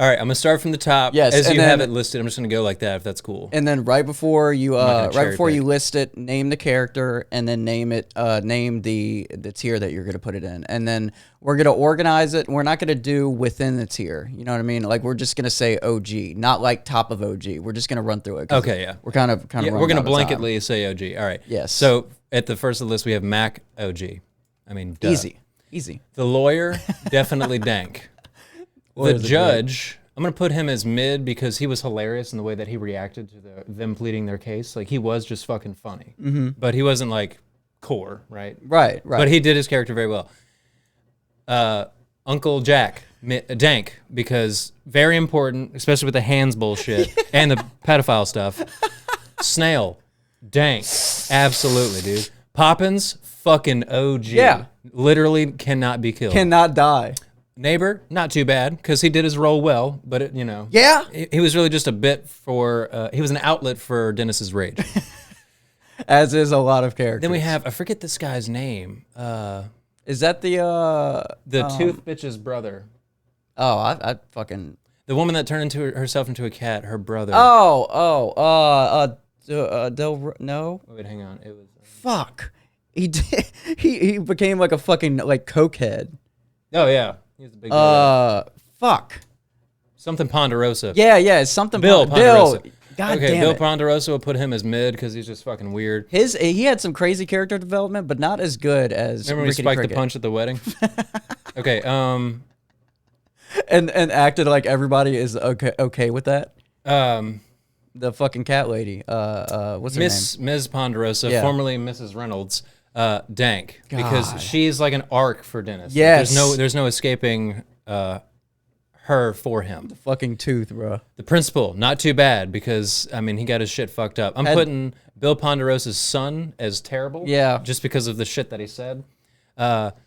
right, I'm gonna start from the top. Yes, as and you then- have it listed. I'm just gonna go like that if that's cool. And then right before you pick. list it, name the character, and then name the tier that you're gonna put it in, and then we're gonna organize it. We're not gonna do within the tier. You know what I mean? Like we're just gonna say OG, not like top of OG. We're just gonna run through it. Okay, yeah. We're kind of Yeah, we're gonna blanketly say OG. All right. Yes. So at the first of the list we have Mac OG. I mean, duh. Easy. The lawyer, definitely dank. The judge, I'm going to put him as mid because he was hilarious in the way that he reacted to them pleading their case. Like, he was just fucking funny. But he wasn't, like, core, right? Right. But he did his character very well. Uncle Jack, dank, because very important, especially with the hands bullshit and the pedophile stuff. Snail, dank. Absolutely, dude. Poppins, fucking OG. Yeah. Literally cannot be killed. Cannot die. Neighbor, not too bad, because he did his role well, but, Yeah. he was really just a bit for, he was an outlet for Dennis's rage. As is a lot of characters. Then we have, I forget this guy's name. Is that the Tooth Bitch's brother. Oh, I fucking. The woman that turned herself into a cat, her brother. No. Wait, hang on. It was. Fuck. He did. He became like a fucking like cokehead. Oh yeah, he's a big. Brother. Fuck. Something Ponderosa. Yeah, it's something. Bill Ponderosa. God okay, damn Bill it. Ponderosa will put him as mid because he's just fucking weird. He had some crazy character development, but not as good as. Remember when we spiked the punch at the wedding? Okay. And acted like everybody is okay with that. The fucking cat lady. What's her name? Ms. Ponderosa, Yeah. formerly Mrs. Reynolds. Dank, because God. she's like an arc for Dennis. Yes. There's no escaping her for him. Fucking tooth, bro. The principal, not too bad because I mean he got his shit fucked up. I'm putting Bill Ponderosa's son as terrible. Yeah. Just because of the shit that he said. Doyle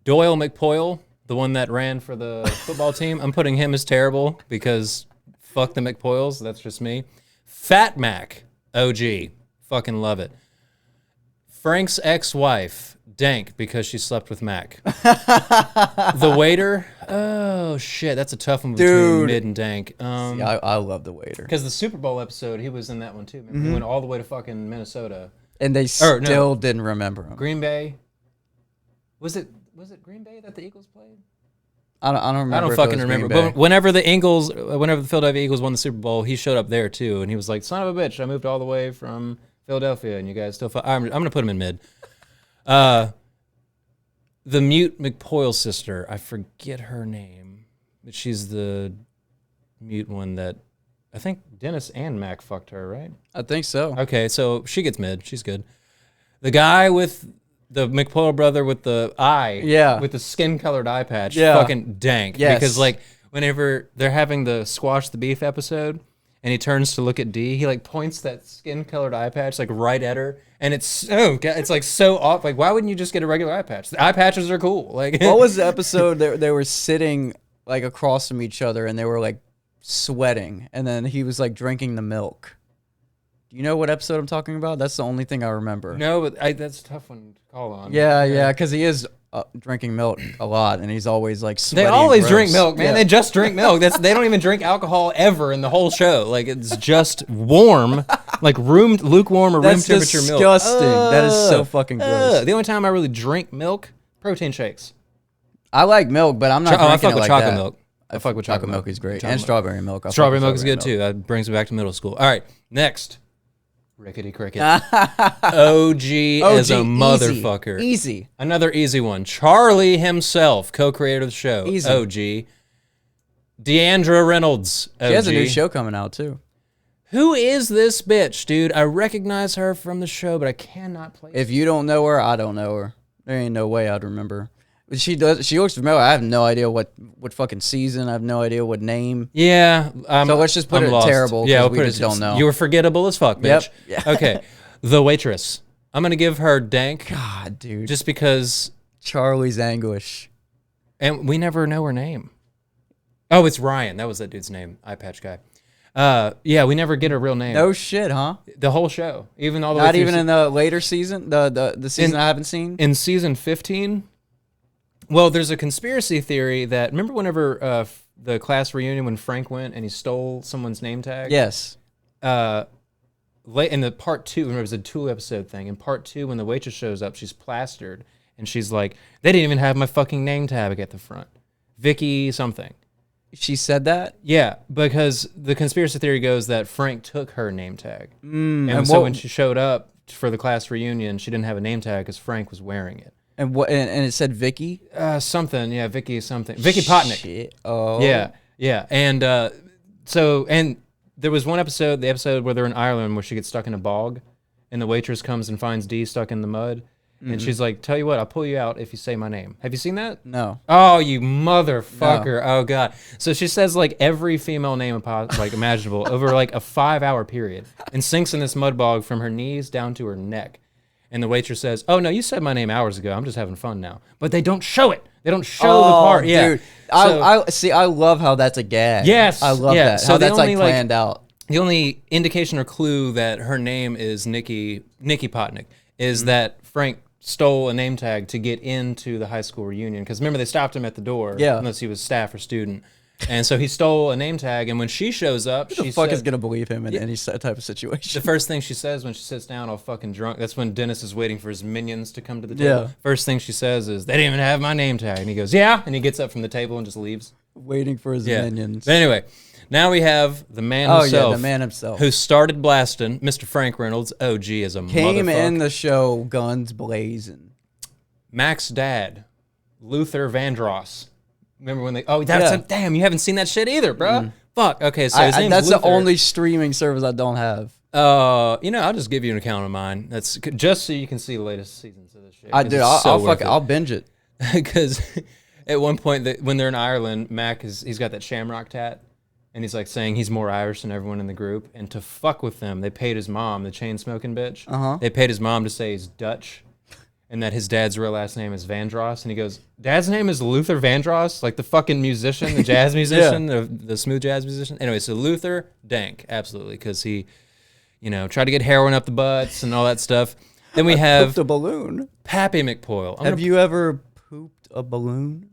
McPoyle, the one that ran for the football team, I'm putting him as terrible because fuck the McPoyles. That's just me. Fat Mac, OG, fucking love it. Frank's ex-wife, dank, because she slept with Mac. The waiter, oh shit, that's a tough one between mid and dank. I love the waiter. Because the Super Bowl episode, he was in that one too. Remember? He went all the way to fucking Minnesota. And they still didn't remember him. Green Bay. Was it Green Bay that the Eagles played? I don't remember. I don't fucking remember. But whenever the Philadelphia Eagles won the Super Bowl, he showed up there too, and he was like, "Son of a bitch, I moved all the way from Philadelphia, and you guys still." I'm gonna put him in mid. The mute McPoyle sister, I forget her name, but she's the mute one that I think Dennis and Mac fucked her, right? I think so. Okay, so she gets mid. She's good. The guy with the McPoyle brother with the eye, with the skin-colored eye patch, fucking dank. Yes. Because like whenever they're having the squash the beef episode, and he turns to look at Dee, he like points that skin-colored eye patch like right at her, and it's like so off. Like, why wouldn't you just get a regular eye patch? The eye patches are cool. Like, what was the episode? They were sitting like across from each other, and they were like sweating, and then he was like drinking the milk. Do you know what episode I'm talking about? That's the only thing I remember. No, but that's a tough one to call on. Yeah, because he is drinking milk a lot, and he's always like sweaty. They always and drink gross. milk, man. Yeah. They just drink milk. They don't even drink alcohol ever in the whole show. Like, it's just warm, like lukewarm or room temperature milk. That's disgusting. That is so fucking gross. The only time I really drink milk, protein shakes. I like milk, but I'm not drinking I fuck it with like chocolate that. milk. I fuck with chocolate milk is great, Chocolate and milk. strawberry milk. Strawberry milk is good too. That brings me back to middle school. All right, next. Rickety Cricket. OG as a motherfucker. Easy. Another easy one. Charlie himself, co-creator of the show. Easy. OG. Deandra Reynolds. OG. She has a new show coming out too. Who is this bitch, dude? I recognize her from the show, but I cannot place If you don't know her, I don't know her. There ain't no way I'd remember. But she looks familiar. I have no idea what fucking season. I have no idea what name. Yeah. So let's just put I'm it lost. terrible. Yeah, we just don't know. You were forgettable as fuck, bitch. Yep. Yeah. Okay. The Waitress. I'm going to give her dank. God, dude. Just because. Charlie's Anguish. And we never know her name. Oh, it's Ryan. That was that dude's name. Eye patch guy. Yeah, we never get her real name. No shit, huh? The whole show. Even all the way Not through even in the later season? The season I haven't seen? In season 15? Well, there's a conspiracy theory that, remember whenever the class reunion when Frank went and he stole someone's name tag? Yes. Late in the part 2, remember it was a 2-episode thing. In part 2, when the waitress shows up, she's plastered, and she's like, "They didn't even have my fucking name tag at the front." Vicky something. She said that? Yeah, because the conspiracy theory goes that Frank took her name tag, and so when she showed up for the class reunion, she didn't have a name tag because Frank was wearing it. And what? And it said Vicky? Something, yeah, Vicky something. Vicky Potnick. Shit. Oh. Yeah. And there was one episode, the episode where they're in Ireland, where she gets stuck in a bog, and the waitress comes and finds Dee stuck in the mud, and she's like, "Tell you what, I'll pull you out if you say my name." Have you seen that? No. Oh, you motherfucker! No. Oh god. So she says like every female name like imaginable over like a 5-hour period, and sinks in this mud bog from her knees down to her neck. And the waitress says, "Oh no, you said my name hours ago. I'm just having fun now." But they don't show it. They don't show the part. Yeah, dude. I see. I love how that's a gag. Yes, I love that. So how that's like planned out. The only indication or clue that her name is Nikki Potnick is that Frank stole a name tag to get into the high school reunion. Because remember, they stopped him at the door, unless he was staff or student. And so he stole a name tag, and when she shows up, Who the fuck is gonna believe him in any type of situation? The first thing she says when she sits down all fucking drunk, that's when Dennis is waiting for his minions to come to the table. First thing she says is, "They didn't even have my name tag." And he goes, "Yeah," and he gets up from the table and just leaves. Waiting for his minions. But anyway, now we have the man himself. Oh yeah, the man himself. Who started blasting, Mr. Frank Reynolds, OG as a Came motherfucker. in the show guns blazing. Mac's dad, Luther Vandross. Remember when they? Oh, damn! You haven't seen that shit either, bro. Fuck. Okay, so his name's that's Luther. the only streaming service I don't have. I'll just give you an account of mine. That's just so you can see the latest seasons of this shit. I'll binge it. Because at one point when they're in Ireland, Mac he's got that shamrock tat, and he's like saying he's more Irish than everyone in the group. And to fuck with them, they paid his mom, the chain smoking bitch. They paid his mom to say he's Dutch. And that his dad's real last name is Vandross. And he goes, "Dad's name is Luther Vandross?" Like the fucking musician, the jazz musician, the smooth jazz musician. Anyway, so Luther, dank, absolutely. Because he, tried to get heroin up the butts and all that stuff. Then we have... Pooped a balloon. Pappy McPoyle. Have you ever pooped a balloon?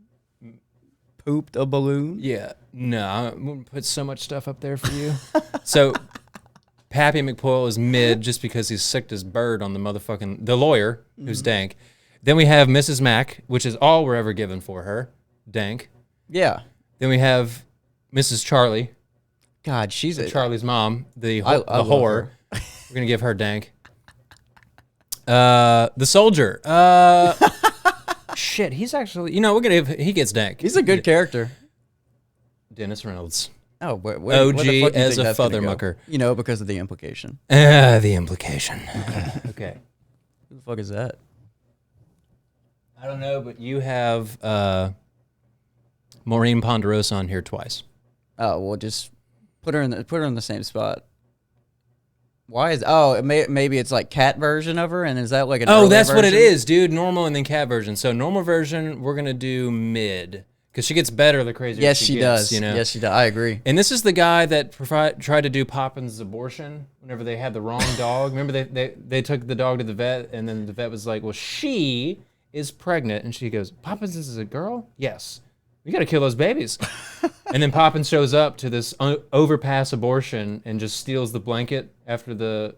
Pooped a balloon? Yeah. No, I'm going to put so much stuff up there for you. So... Pappy McPoyle is mid just because he's sicked his bird on the lawyer, who's dank. Then we have Mrs. Mac, which is all we're ever given for her, dank. Yeah. Then we have Mrs. Charlie. God, she's Charlie's mom, the I whore. We're going to give her dank. The soldier. Shit, he's actually, he gets dank. He's a good character. Dennis Reynolds. Oh, OG as a fathermucker. Because of the implication. The implication. Okay. Who the fuck is that? I don't know, but you have Maureen Ponderosa on here twice. Oh, well, just put her in the same spot. Why is maybe it's like cat version of her, and is that like an earlier that's what it version? is, dude. Normal and then cat version. So normal version, we're gonna do mid. Because she gets better the crazier she gets. Yes, she does. I agree. And this is the guy that tried to do Poppins' abortion whenever they had the wrong dog. Remember they took the dog to the vet, and then the vet was like, "Well, she is pregnant." And she goes, "Poppins is a girl? Yes. We got to kill those babies." And then Poppins shows up to this overpass abortion and just steals the blanket after the...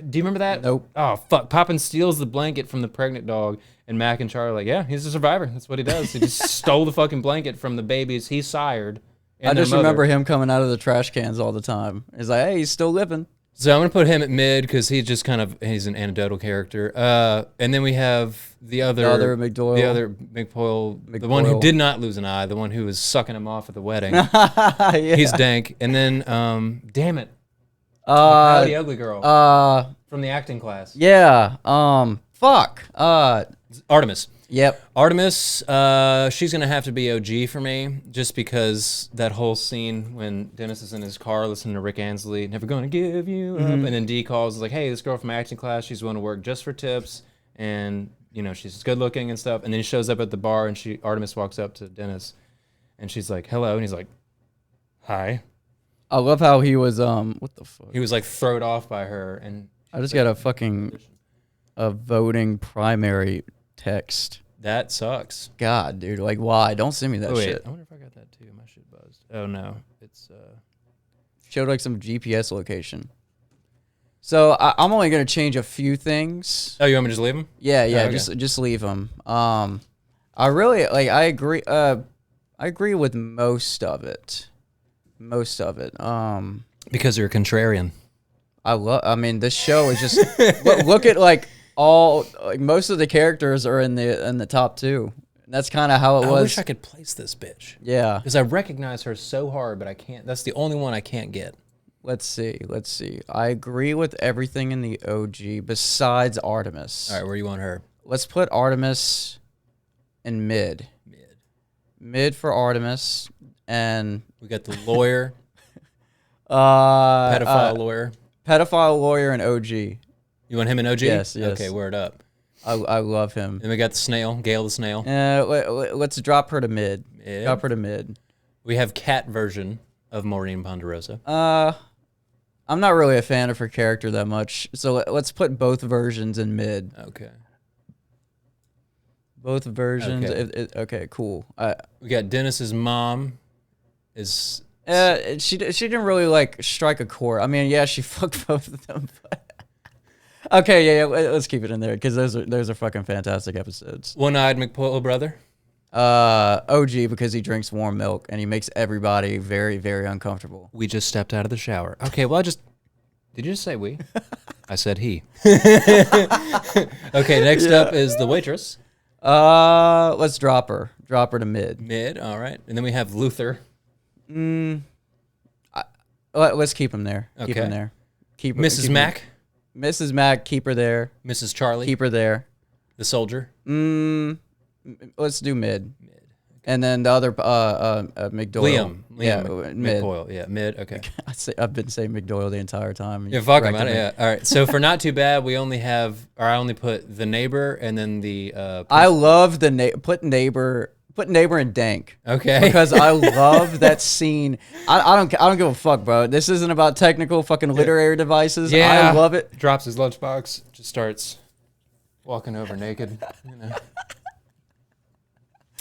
Do you remember that? Nope. Oh, fuck. Poppins steals the blanket from the pregnant dog, and Mac and Charlie are like, yeah, he's a survivor. That's what he does. He just stole the fucking blanket from the babies he sired. I just remember him coming out of the trash cans all the time. He's like, hey, he's still living. So I'm going to put him at mid because he's an anecdotal character. And then we have the other McPoyle, the one who did not lose an eye, the one who was sucking him off at the wedding. Yeah. He's dank. And then, damn it. The ugly girl from the acting class. Yeah. Fuck. Artemis. Yep. Artemis, she's going to have to be OG for me just because that whole scene when Dennis is in his car listening to Rick Ansley, "Never Gonna Give You Up," and then Dee calls like, "Hey, this girl from acting class, she's willing to work just for tips, and she's good looking and stuff." And then he shows up at the bar and Artemis walks up to Dennis and she's like, "Hello," and he's like, "Hi." I love how he was what the fuck? He was like thrown off by her, and I just got a voting primary text. That sucks. God, dude, like why? Don't send me that Oh, wait. shit. I wonder if I got that too. My shit buzzed. Oh no, it's Showed like some GPS location. So I'm only gonna change a few things. Oh, you want me to just leave them? Yeah, Oh, okay. just leave them. I really like. I agree. I agree with most of it. Most of it. Because you're a contrarian. I mean, this show is just look at like most of the characters are in the top 2. That's kind of how it was. I wish I could place this bitch. Yeah. Because I recognize her so hard, but I can't. That's the only one I can't get. Let's see. I agree with everything in the OG besides Artemis. All right, where you want her? Let's put Artemis in mid. Mid for Artemis, and We got the lawyer, pedophile lawyer. Pedophile lawyer and OG. You want him in OG? Yes. Okay, word up. I love him. Then we got the snail, Gail the snail. Let's drop her to mid. Mid. Drop her to mid. We have cat version of Maureen Ponderosa. I'm not really a fan of her character that much, so let's put both versions in mid. Okay. Both versions. Okay. Okay, cool. We got Dennis's mom. She She didn't really like strike a chord. I mean, yeah, she fucked both of them. But okay, yeah, let's keep it in there because those are fucking fantastic episodes. One-eyed McPoyle brother. OG because he drinks warm milk and he makes everybody very, very uncomfortable. We just stepped out of the shower. Okay, well, did you just say we? I said he. Okay, next up is the waitress. Let's drop her. Drop her to mid. Mid, all right. And then we have Luther. Let's keep him there. Okay. Keep him there. Keep Mrs. Mac. Mrs. Mac, keep her there. Mrs. Charlie. Keep her there. The soldier. Let's do mid. And then the other McDoyle. Liam mid. McPoyle. Yeah, mid. Okay. I've been saying McDoyle the entire time. Yeah, fuck him. Yeah. All right. So for not too bad, I only put the neighbor and then the. I love put neighbor in dank. Okay. Because I love that scene. I don't give a fuck, bro. This isn't about technical fucking literary devices. Yeah. I love it. Drops his lunchbox. Just starts walking over naked. You know.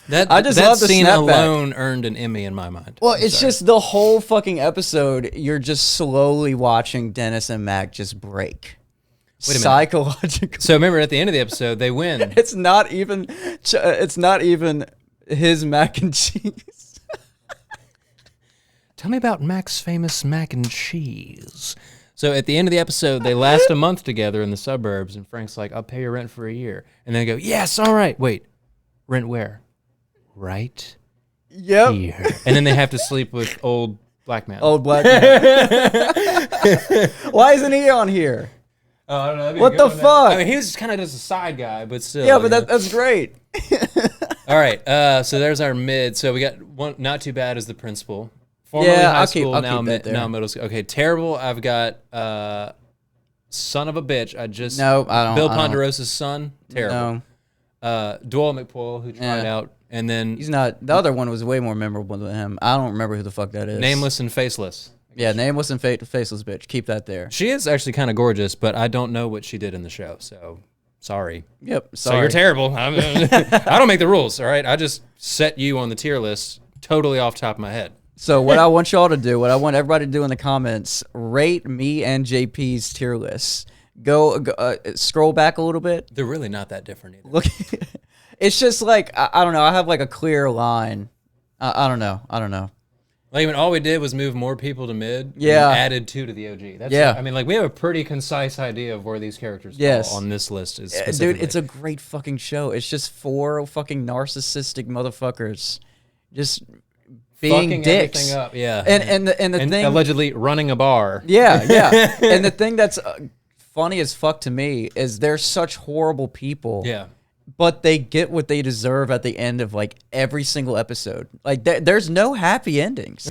I just love the scene snapback. alone earned an Emmy in my mind. Well, it's just the whole fucking episode. You're just slowly watching Dennis and Mac just break. Wait a minute. Psychological. So remember, at the end of the episode, they win. It's not even his mac and cheese. Tell me about Mac's famous mac and cheese. So at the end of the episode, they last a month together in the suburbs, and Frank's like, "I'll pay your rent for a year," and they go, "Yes, all right." Wait, rent where? Right Yep. here. And then they have to sleep with old black man. Old black man. Why isn't he on here? Oh, I don't know. What the fuck? I mean, he was kind of just a side guy, but still. Yeah, but that's great. All right. So there's our mid. So we got one. Not too bad as the principal. Formerly high school, now keep that there. now middle school. Okay, terrible. I've got son of a bitch. I don't. Bill Ponderosa's son. Terrible. No. Doyle McPoyle, who tried out, and then He's not. The other one was way more memorable than him. I don't remember who the fuck that is. nameless and faceless. Yeah, nameless and faceless bitch. Keep that there. She is actually kind of gorgeous, but I don't know what she did in the show. So sorry. Yep. So Sorry. you're terrible. I don't make the rules. All right. I just set you on the tier list totally off the top of my head. So what I want y'all to do, what I want everybody to do in the comments, rate me and JP's tier list. Go scroll back a little bit. They're really not that different either. Look, it's just like I don't know. I have like a clear line. I don't know. Like, even all we did was move more people to mid. Yeah. And added 2 to the OG. That's Yeah. I mean, like, we have a pretty concise idea of where these characters fall on this list. Dude, it's a great fucking show. It's just 4 fucking narcissistic motherfuckers just being fucking dicks. everything up. Yeah. And the thing allegedly running a bar. Yeah. And the thing that's funny as fuck to me is they're such horrible people. Yeah. But they get what they deserve at the end of like every single episode. Like there's no happy endings.